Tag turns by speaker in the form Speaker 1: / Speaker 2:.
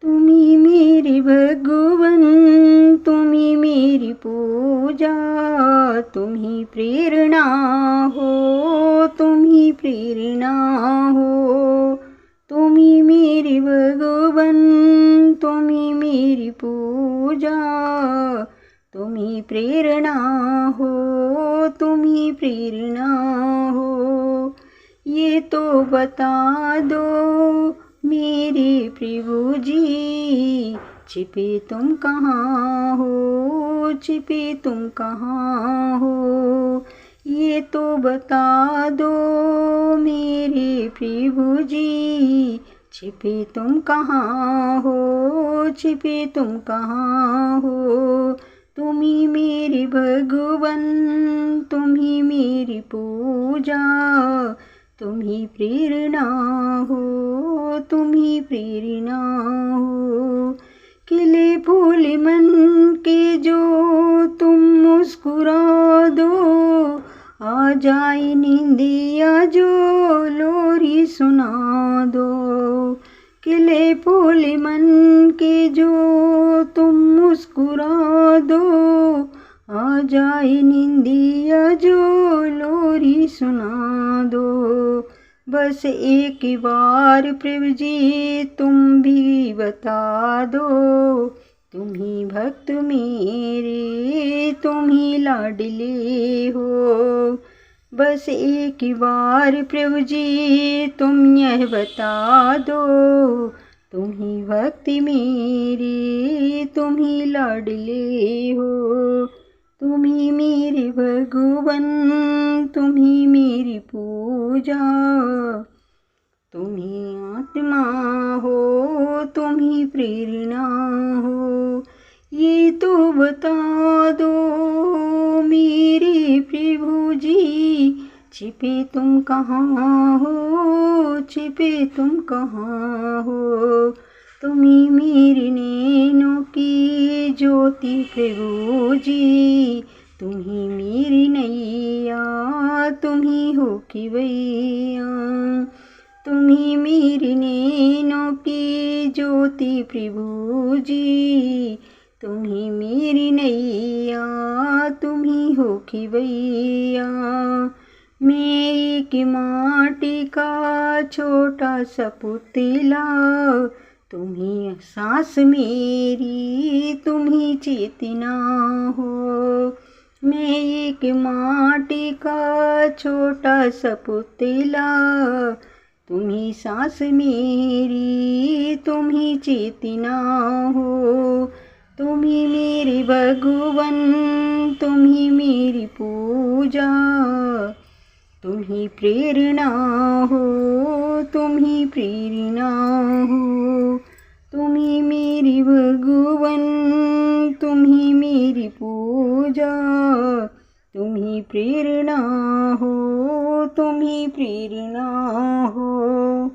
Speaker 1: तुम्ही मेरे भगवन, तुम्ही मेरी पूजा, तुम्ही प्रेरणा हो, तुम्ही प्रेरणा हो। तुम्ही मेरे भगवन, तुम्ही मेरी पूजा, तुम्ही प्रेरणा हो, तुम्ही प्रेरणा हो। ये तो बता दो मेरे प्रभु जी, छिपे तुम कहाँ हो, छिपे तुम कहाँ हो। ये तो बता दो मेरे प्रभु जी, छिपे तुम कहाँ हो, छिपे तुम कहाँ हो। तुम्ही मेरी भगवन, तुम्ही मेरी पूजा, तुम्ही प्रेरणा हो, तुम्ही प्रेरणा हो। खिले फूल मन के जो तुम मुस्कुरा दो, आ जाए नींदिया जो लोरी सुना दो। खिले फूल मन के जो तुम मुस्कुरा दो, आ जाए नींदिया जो लोरी सुना दो। बस एक बार प्रभु जी तुम भी बता दो, तुम ही भक्त मेरे, तुम ही लाडले हो। बस एक बार प्रभु जी तुम यह बता दो, तुम ही भक्ति मेरी, तुम ही लाडले हो। तुम ही मेरे भगवन, तुम ही मेरी पूजा, तुम ही आत्मा हो, तुम ही प्रेरणा हो। ये तो बता दो मेरे प्रभु जी, छिपे तुम कहाँ हो, छिपे तुम कहाँ हो। तुम ही मेरी नैनों की ज्योति प्रभु जी, तुम ही मेरी नैया, तुम ही हो खिवैया। तुम ही मेरी नैनों की ज्योति प्रभु जी, तुम ही मेरी नैया, तुम ही हो खिवैया। मैं एक माटी का छोटा सा पुतला, तुम ही सांस मेरी, तुम ही चेतना हो। मैं एक माटी का छोटा सा पुतला, तुम ही सांस मेरी, तुम ही चेतना हो। तुम ही मेरे भगवन, तुम ही मेरी पूजा, तुम ही प्रेरणा हो, तुम ही प्रेरणा हो। तुम ही मेरी भगवन, तुम ही मेरी पूजा, तुम ही प्रेरणा हो, तुम ही प्रेरणा हो।